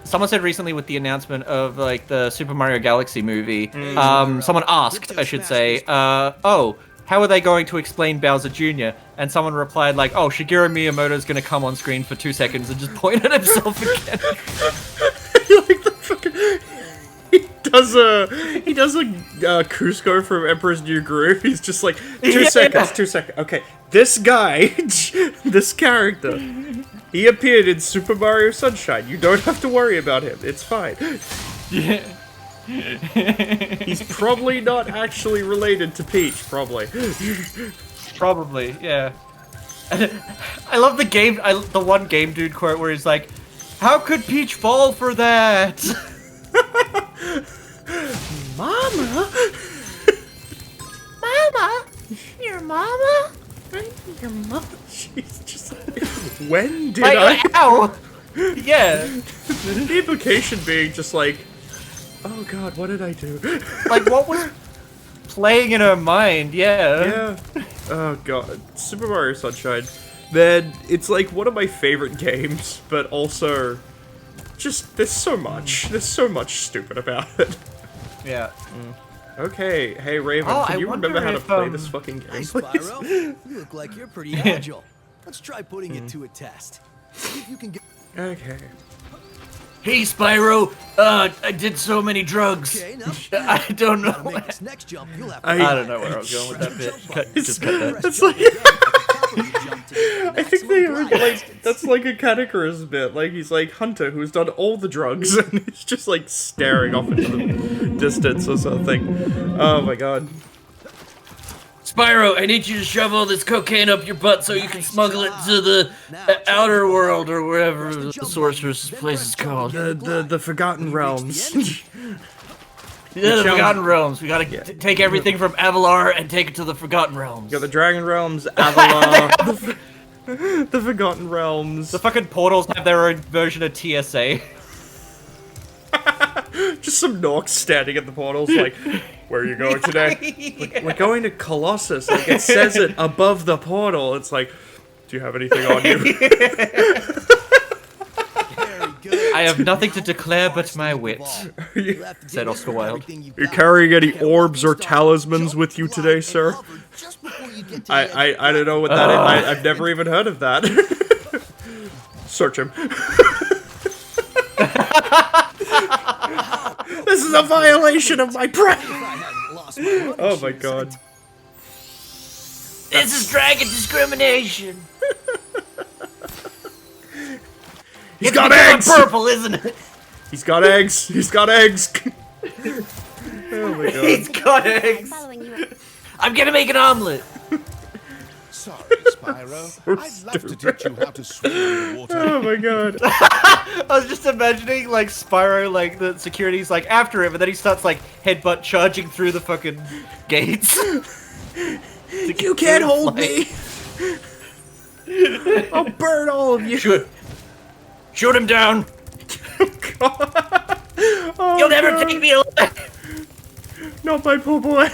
someone said recently with the announcement of like the Super Mario Galaxy movie, someone asked, I should say, oh, how are they going to explain Bowser Jr.? And someone replied like, oh, Shigeru Miyamoto's gonna come on screen for 2 seconds and just point at himself again. Like the fucking... He does a Cusco from Emperor's New Groove. He's just like, 2 seconds, 2 seconds. Okay, this guy, this character, he appeared in Super Mario Sunshine. You don't have to worry about him. It's fine. Yeah. He's probably not actually related to Peach, probably. Probably, yeah. I love the game, the one Game Dude quote where he's like, how could Peach fall for that? Mama? Mama? Your mama? Your mother? She's just like, when did Like, I? ow! Yeah. The implication being just like, oh god, what did I do? Like, what was playing in her mind? Yeah. Yeah. Oh god, Super Mario Sunshine. Man, it's like one of my favorite games, but also just there's so much stupid about it. Yeah. Okay, hey Raven, Oh, can you wonder remember how to if, play this fucking game, Hey, please? Spyro, you look like you're pretty agile. Let's try putting it to a test. See if you can get... Okay. Hey, Spyro. I did so many drugs. Okay, now, I don't to know. make this next jump, you'll have to... I I don't know where I was going with that bit. Just cut that. It's like I think they were like that's like a Katakura's bit. Like he's like Hunter who's done all the drugs and he's just like staring off into the distance or something. Oh my god. Spyro, I need you to shove all this cocaine up your butt so you can smuggle it to the outer world or wherever the sorcerer's place is called. The Forgotten Realms. Yeah, the Forgotten Realms. We gotta take everything from Avalar and take it to the Forgotten Realms. You got the Dragon Realms, Avalar, the Forgotten Realms. The fucking portals have their own version of TSA. Just some Norks standing at the portals like, where are you going today? Like, we're going to Colossus. Like, it says it above the portal. It's like, do you have anything on you? I have nothing to declare but my wit, said Oscar Wilde. You carrying any orbs or talismans with you today, sir? I don't know what that is. I've never even heard of that. Search him. This is a violation of my pride. Oh my god. This is dragon discrimination. He's got eggs! Purple, isn't it? He's got eggs! He's got eggs! Oh my god. He's got eggs. I'm gonna make an omelet. Sorry, Spyro. I'd love to teach you how to swim in the water. Oh my god. I was just imagining like Spyro, like the security's like after him, and then he starts like headbutt charging through the fucking gates. You can't hold me! I'll burn all of you! Shoot him down! Oh, You'll never god. take me alive! Not my poor boy!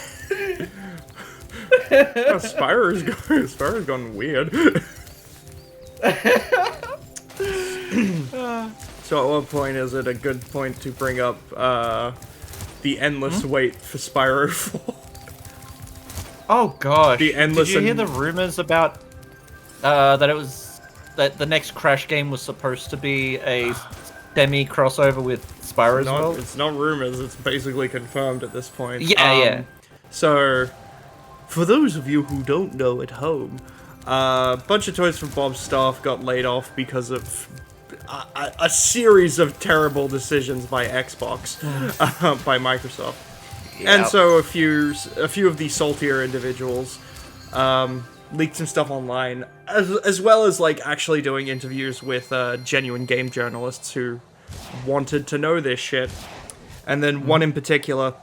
Oh, Spyro's gone weird. So at what point is it a good point to bring up, the endless wait for Spyro 4? Oh gosh. The endless Did you hear the rumors about, that it was, that the next Crash game was supposed to be a semi-crossover with Spyro's World? It's not rumors, it's basically confirmed at this point. Yeah. So, for those of you who don't know at home, a bunch of Toys for Bob staff got laid off because of a series of terrible decisions by Xbox, by Microsoft. Yeah. And so a few of the saltier individuals leaked some stuff online, as well as like actually doing interviews with genuine game journalists who wanted to know this shit. And then one in particular,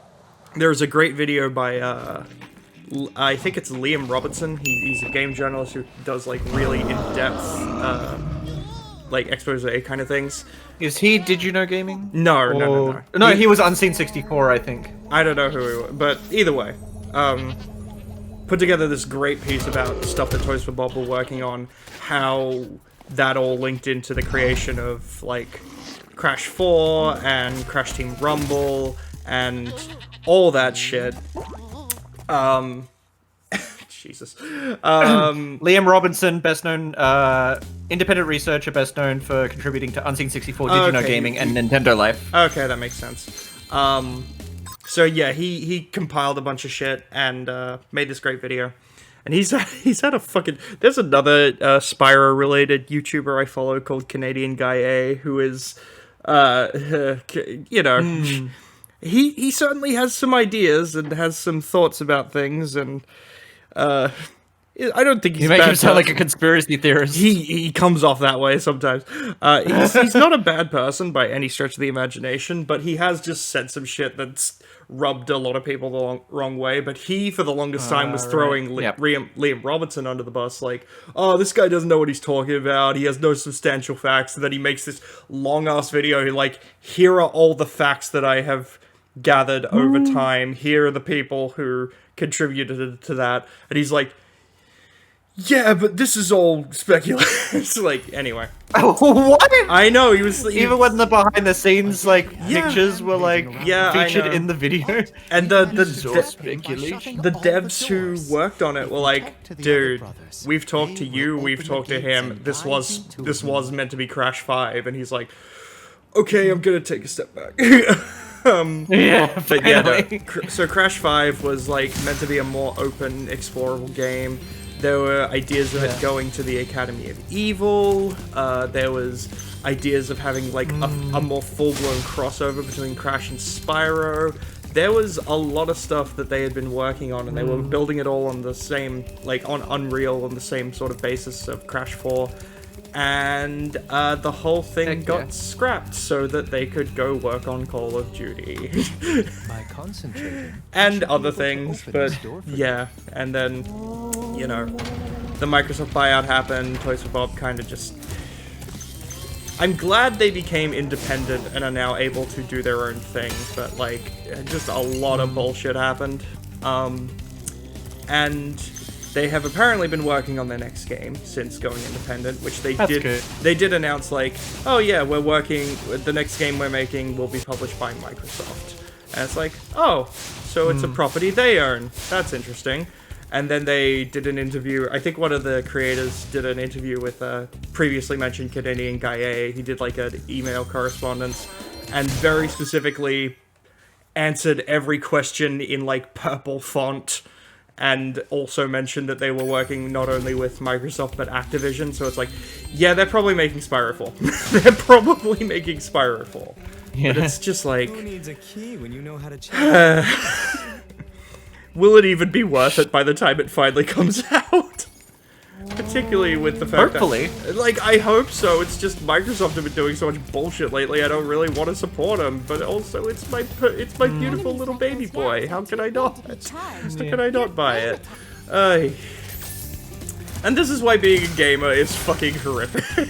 there's a great video by I think it's Liam Robertson. He's a game journalist who does like really in-depth like expose kind of things. Is he Did You Know Gaming? No. No, he was Unseen 64, I think. I don't know who he was, but either way, put together this great piece about stuff that Toys for Bob were working on, how that all linked into the creation of, like, Crash 4 and Crash Team Rumble and all that shit. Jesus. Liam Robinson, best known independent researcher, best known for contributing to Unseen 64, Did You Know Okay. Gaming, and Nintendo Life. Okay, that makes sense. So yeah, he compiled a bunch of shit and made this great video. And he's had a fucking... There's another Spyro related YouTuber I follow called Canadian Guy A, who is you know, he certainly has some ideas and has some thoughts about things, and I don't think he's You make bad him sound like a person. conspiracy theorist. He comes off that way sometimes. He's not a bad person by any stretch of the imagination, but he has just said some shit that's rubbed a lot of people the wrong way. But he, for the longest time, was throwing Yep. Liam Robertson under the bus, like, oh, this guy doesn't know what he's talking about, he has no substantial facts, and then he makes this long-ass video, like, here are all the facts that I have gathered over time, here are the people who contributed to that, and he's like, yeah, but this is all speculation. It's like, anyway. What? I know, he was... Even when the behind the scenes Yeah. pictures were like Yeah, I featured know. in the video. And This is all the speculation. the devs who worked on it were like, dude, we've talked to you, we've talked to him, this was meant to be Crash 5, and he's like, okay, I'm gonna take a step back. Yeah, But yeah, no, finally. so Crash 5 was like meant to be a more open, explorable game. There were ideas of it going to the Academy of Evil. There was ideas of having like a more full-blown crossover between Crash and Spyro. There was a lot of stuff that they had been working on, and they were building it all on the same, like on Unreal, on the same sort of basis of Crash 4. And the whole thing Heck got yeah. scrapped so that they could go work on Call of Duty. By concentrating, And other things, but yeah, and then, you know, the Microsoft buyout happened, Toys for Bob kind of just... I'm glad they became independent and are now able to do their own thing, but, like, just a lot of bullshit happened. And they have apparently been working on their next game since going independent, which they That's did. good. They did announce, like, oh yeah, we're working. The next game we're making will be published by Microsoft, and it's like, oh, so it's a property they own. That's interesting. And then they did an interview. I think one of the creators did an interview with previously mentioned Canadian Guy A. He did like an email correspondence, and very specifically answered every question in like purple font, and also mentioned that they were working not only with Microsoft but Activision. So it's like, yeah, they're probably making Spyro 4. They're probably making Spyro 4. Yeah. But it's just like, who needs a key when you know how to change? will it even be worth it by the time it finally comes out? Particularly with the fact Hopefully. that, like, I hope so. It's just Microsoft have been doing so much bullshit lately. I don't really want to support them, but also it's my beautiful little baby boy. How can I not? How can I not buy it? Ay. And this is why being a gamer is fucking horrific.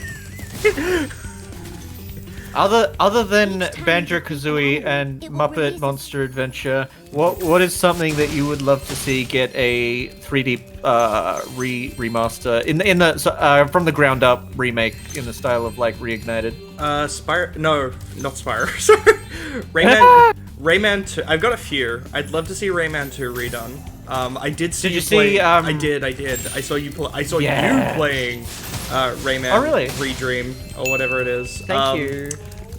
Other than Banjo-Kazooie and Muppet Monster Adventure, what is something that you would love to see get a 3D remaster in the from the ground up remake in the style of like Reignited? Spyro? No, not Spyro. Sorry, Rayman. Rayman 2. I've got a few. I'd love to see Rayman 2 redone. I did see. Did you play, see, I did. I saw you. I saw Yeah. you playing Rayman. Oh, really? Redream or whatever it is. Thank you.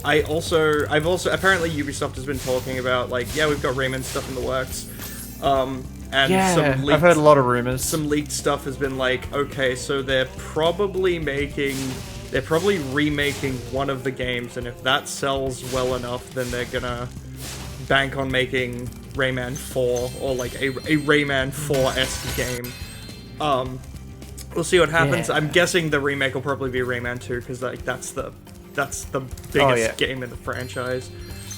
I've also apparently Ubisoft has been talking about like, yeah, we've got Rayman stuff in the works. And Yeah, some I've leaked, heard a lot of rumors. some leaked stuff has been like, okay, so they're probably remaking one of the games, and if that sells well enough, then they're gonna bank on making Rayman 4 or like a Rayman 4-esque game. We'll see what happens. Yeah. I'm guessing the remake will probably be Rayman 2 because like that's the biggest yeah. game in the franchise.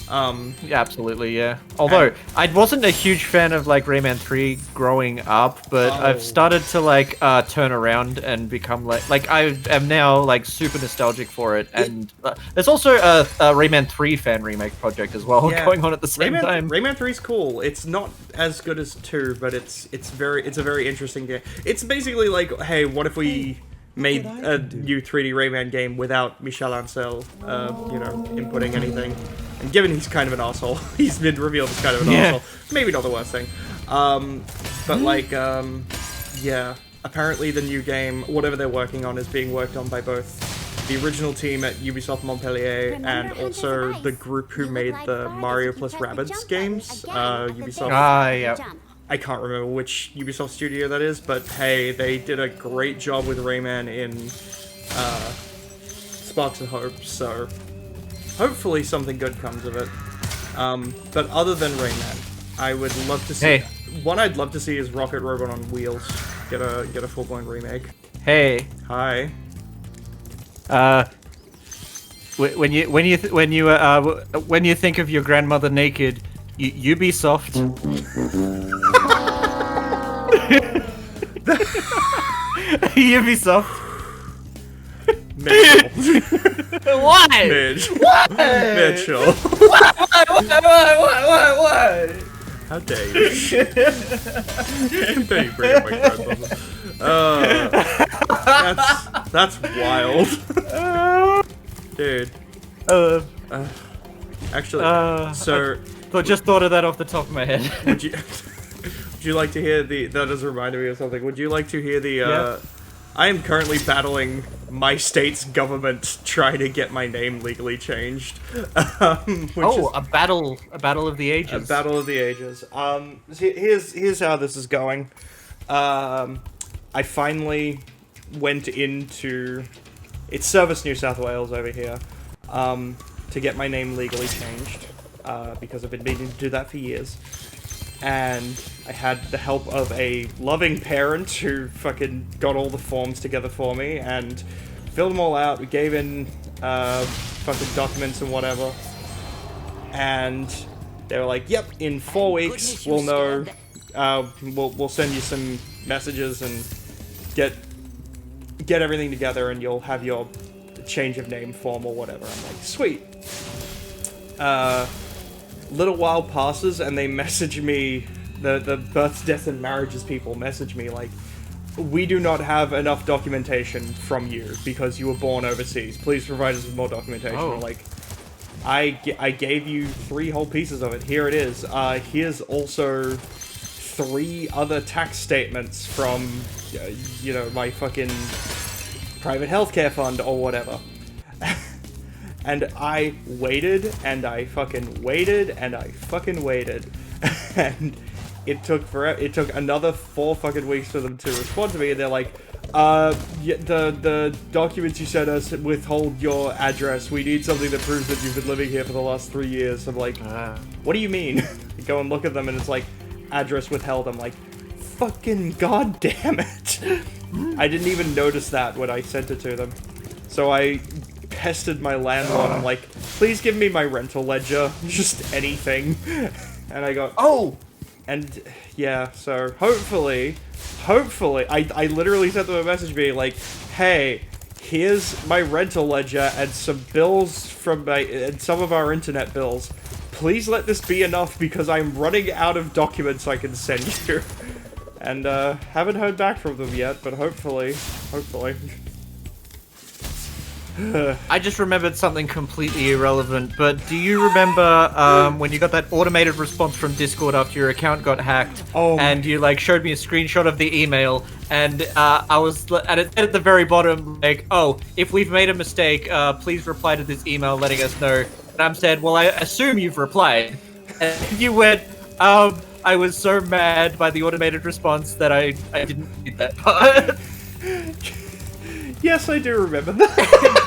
Yeah, absolutely, yeah. Although, I wasn't a huge fan of, like, Rayman 3 growing up, but I've started to, like, turn around and become, like, I am now, like, super nostalgic for it, and there's also a Rayman 3 fan remake project as well Yeah. going on at the same time. Rayman 3 is cool. It's not as good as 2, but it's a very interesting game. It's basically like, hey, what if we made a new 3D Rayman game without Michel Ancel, you know, inputting anything. And given he's kind of an asshole, he's been revealed as kind of an asshole. Maybe not the worst thing. But like, yeah. Apparently the new game, whatever they're working on, is being worked on by both the original team at Ubisoft Montpellier and also the group who made the Mario plus Rabbids games. Ubisoft. Yeah. I can't remember which Ubisoft studio that is, but hey, they did a great job with Rayman in Sparks of Hope, so hopefully something good comes of it. But other than Rayman, I would love to see... One I'd love to see is Rocket Robot on Wheels. Get a full-blown remake. Hey. Hi. When you think of your grandmother naked, Ubisoft. Ubisoft. Mitchell. Why? What? Mitchell. What? How dare you? How dare you bring up my grandmother? That's wild. Dude. Actually, so... I just thought of that off the top of my head. Would you like to hear the... That has reminded me of something. Would you like to hear the... Yeah. I am currently battling my state's government trying to get my name legally changed. A battle of the ages. A battle of the ages. Here's how this is going. I finally went into... It's Service New South Wales over here. To get my name legally changed. Because I've been meaning to do that for years. And I had the help of a loving parent who fucking got all the forms together for me and filled them all out. We gave in fucking documents and whatever. And they were like, yep, in 4 weeks we'll know. We'll send you some messages and get everything together and you'll have your change of name form or whatever. I'm like, sweet. Little while passes and they message me, the births, deaths, and marriages people message me like, we do not have enough documentation from you because you were born overseas. Please provide us with more documentation. Oh. Like, I gave you 3 whole pieces of it. Here it is. Here's also 3 other tax statements from, you know, my fucking private healthcare fund or whatever. And I waited, and I fucking waited, and I fucking waited. And it took forever. It took another 4 fucking weeks for them to respond to me, and they're like, the documents you sent us withhold your address. We need something that proves that you've been living here for the last 3 years. I'm like, what do you mean? I go and look at them, and it's like, address withheld. I'm like, fucking goddamn it. I didn't even notice that when I sent it to them. So I pestered my landlord. I'm like, please give me my rental ledger, just anything. And I got, and yeah, so hopefully, I literally sent them a message being like, hey, here's my rental ledger and some bills from and some of our internet bills. Please let this be enough because I'm running out of documents I can send you. And haven't heard back from them yet, but hopefully. I just remembered something completely irrelevant, but do you remember when you got that automated response from Discord after your account got hacked? Oh. And you like showed me a screenshot of the email, and I was at the very bottom like, oh, if we've made a mistake, please reply to this email letting us know. And I'm said, well, I assume you've replied. And you went, I was so mad by the automated response that I didn't read that part. Yes, I do remember that.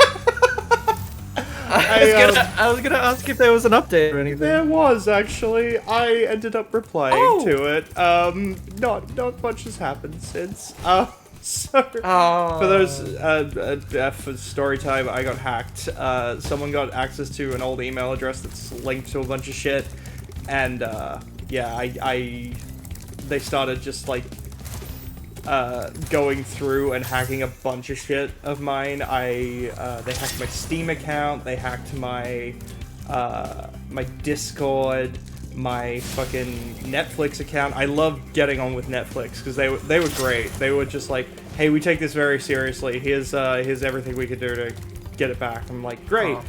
I was gonna ask if there was an update or anything. There was, actually. I ended up replying to it. Not much has happened since. For those, for story time, I got hacked. Someone got access to an old email address that's linked to a bunch of shit. And, yeah, they started just, like, going through and hacking a bunch of shit of mine. They hacked my Steam account, they hacked my, my Discord, my fucking Netflix account. I love getting on with Netflix, because they were great. They were just like, hey, we take this very seriously. Here's everything we can do to get it back. I'm like, great. Oh.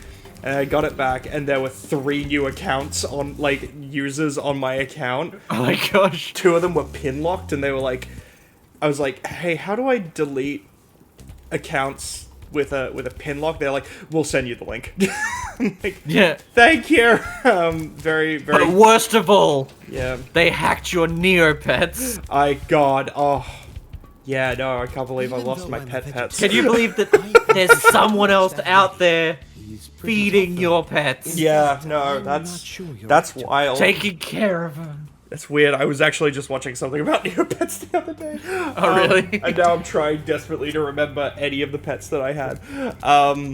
And I got it back, and there were 3 new accounts on, like, users on my account. Oh my gosh. 2 of them were pin locked, and they were like, I was like, hey, how do I delete accounts with a pin lock? They're like, we'll send you the link. I'm like, Yeah. thank you. Very, very. But worst of all, Yeah. they hacked your Neopets. God. Oh. Yeah. No, I can't believe I lost my pets. Can you believe that there's someone else out there feeding your pets? Yeah. No, that's wild. Taking care of them. That's weird. I was actually just watching something about Neopets the other day. Oh, really? And now I'm trying desperately to remember any of the pets that I had.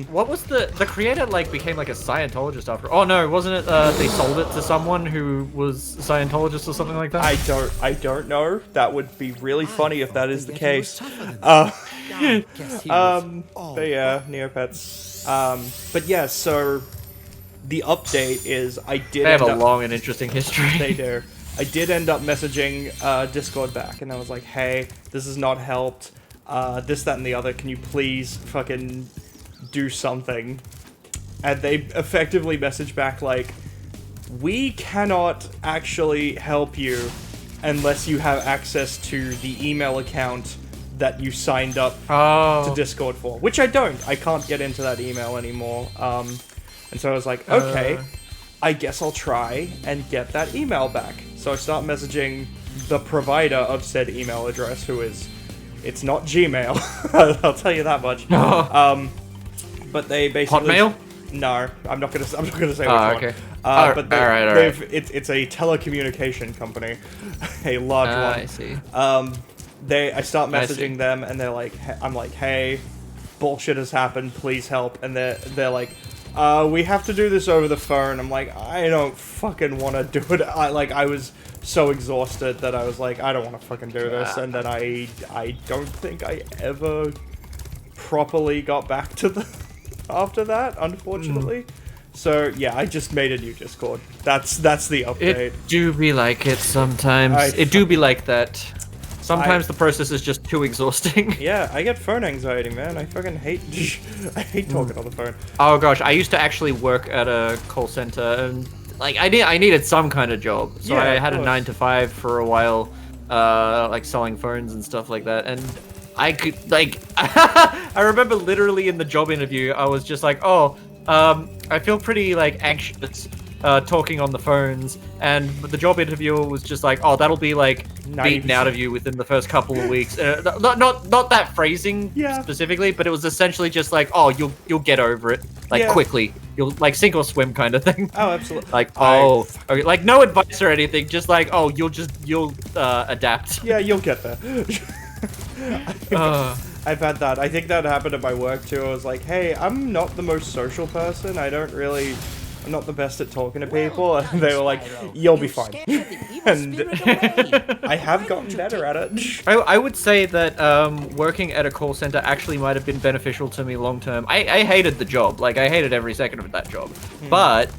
What was the creator, like, became like a Scientologist after? Oh no, wasn't it, they sold it to someone who was a Scientologist or something like that? I don't know. That would be really funny if that is the case. But yeah, Neopets. But yeah, so the update is I did They have end a up, long and interesting history. They do. I did end up messaging Discord back, and I was like, hey, this has not helped. This, that, and the other. Can you please fucking do something? And they effectively messaged back like, we cannot actually help you unless you have access to the email account that you signed up to Discord for. Which I don't. I can't get into that email anymore. And so I was like, okay, I guess I'll try and get that email back. So I start messaging the provider of said email address, who is, it's not Gmail. I'll tell you that much. But they basically Hotmail? No, I'm not gonna say which okay. one. But all right. It's a telecommunication company, a large one. I see. I start I see. messaging them, and they're like, I'm like, hey, bullshit has happened, please help. And they're like, we have to do this over the phone. I'm like, I don't fucking want to do it. I was so exhausted that I was like, I don't want to fucking do this. And then I don't think I ever properly got back to them after that, unfortunately. So yeah, I just made a new Discord. That's the update. It do be like it sometimes. It do be like that. Sometimes the process is just too exhausting. Yeah, I get phone anxiety, man. I fucking hate I hate talking on the phone. Oh gosh, I used to actually work at a call center, and like I needed some kind of job, so Yeah, I of had a course. 9 to 5 for a while, like selling phones and stuff like that, and I could like I remember literally in the job interview I was just like, oh, I feel pretty like anxious talking on the phones, and the job interviewer was just like, oh, that'll be like beaten out of you within the first couple of weeks. Not that phrasing specifically, but it was essentially just like, oh, you'll get over it like quickly. You'll like sink or swim kind of thing. Oh, absolutely. Like, oh, okay, like no advice or anything, just like, oh, you'll adapt. Yeah, you'll get there. I've had that. I think that happened at my work too. I was like, hey, I'm not the most social person. I'm not the best at talking to people. And they were like, you'll be fine. And I have gotten better at it. I would say that working at a call center actually might have been beneficial to me long term. I hated the job. Like, I hated every second of that job. But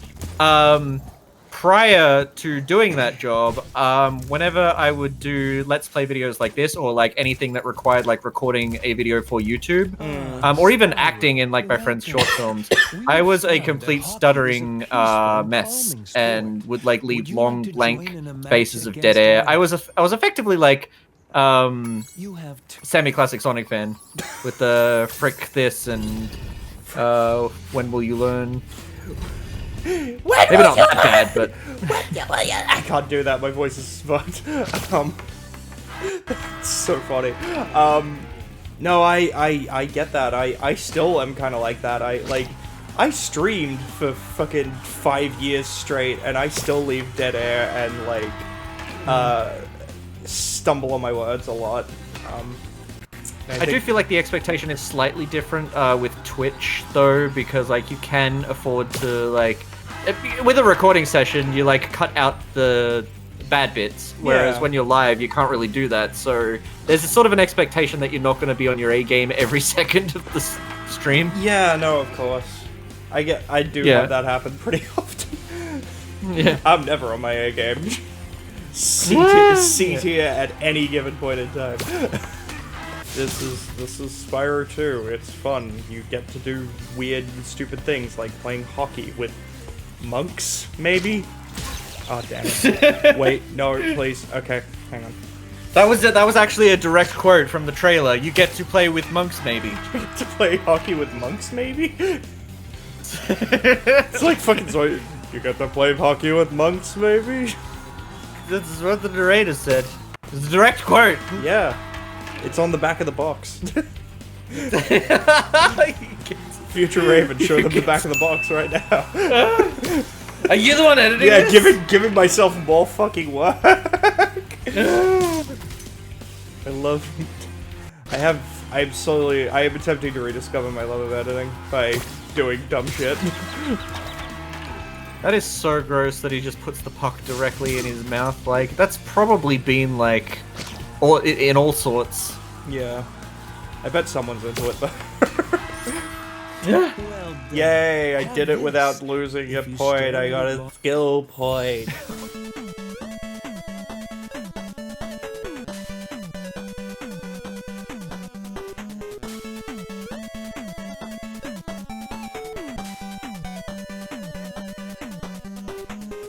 prior to doing that job, whenever I would do Let's Play videos like this, or like anything that required like recording a video for YouTube, or even acting in like my friends' short films, I was a complete stuttering mess and would like leave long blank spaces of dead air. I was effectively like semi-classic Sonic fan with the frick this and when will you learn? Maybe not that bad, but I can't do that. My voice is fucked. It's so funny. No, I get that. I still am kind of like that. I streamed for fucking 5 years straight, and I still leave dead air and like stumble on my words a lot. I do feel like the expectation is slightly different with Twitch, though, because like you can afford to like, with a recording session, you like cut out the bad bits, whereas when you're live, you can't really do that. So there's a sort of an expectation that you're not going to be on your A game every second of the stream. Yeah, no, of course. I do have that happen pretty often. Yeah, I'm never on my A game. C tier at any given point in time. This is Spyro 2. It's fun. You get to do weird and stupid things like playing hockey with monks, maybe? Oh, damn it. Wait, no, please. Okay, hang on. That was actually a direct quote from the trailer. You get to play with monks, maybe. You get to play hockey with monks, maybe? It's like fucking Zoid. You get to play hockey with monks, maybe? This is what the narrator said. It's a direct quote. Yeah. It's on the back of the box. Future Raven, show them the back of the box right now. Are you the one editing Yeah, this? giving myself more fucking work. I love it. I am attempting to rediscover my love of editing by doing dumb shit. That is so gross that he just puts the puck directly in his mouth. Like, that's probably been, like, in all sorts. Yeah. I bet someone's into it, though. Yeah. Well done. Yay, I did it Have without this losing a if you point. I started got a off- skill point.